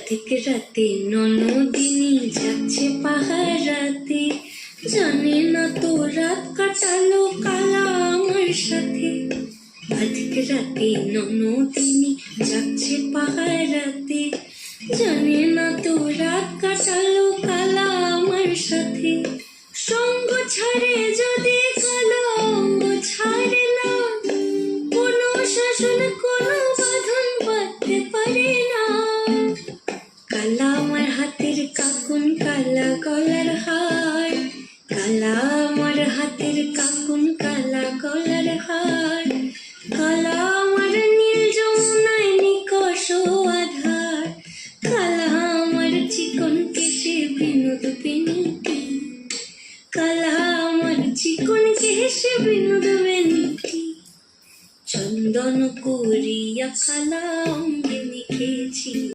রাধিক রাতে ননদিনী যাচ্ছে পাহারাতে, জানে না তো রাত কাটালো কালা আমার সাথে। রাধিক রাতে ননদিনী যাচ্ছে পাহারাতে, জানে না তো রাত কাটালো কালা আমার সাথে। সঙ্গ ছাড়ে যদি কালো অঙ্গ ছাড়ে না, কোনো শাসন কোনো বাঁধন বাঁধতে পারে না। কালা আমার হাতের কাকুন কালা গলার হার, কালা আমার হাতের কাকুন কালা গলার হার, কালা আমার নীল যমুনায় নিকষ আধার, কালা আমার চিকন কেশে বিনোদ বেনিটি, কালা আমার চিকন কেশে বিনোদ বেনিটি। চন্দন করিয়া কালা অঙ্গে মেখেছি।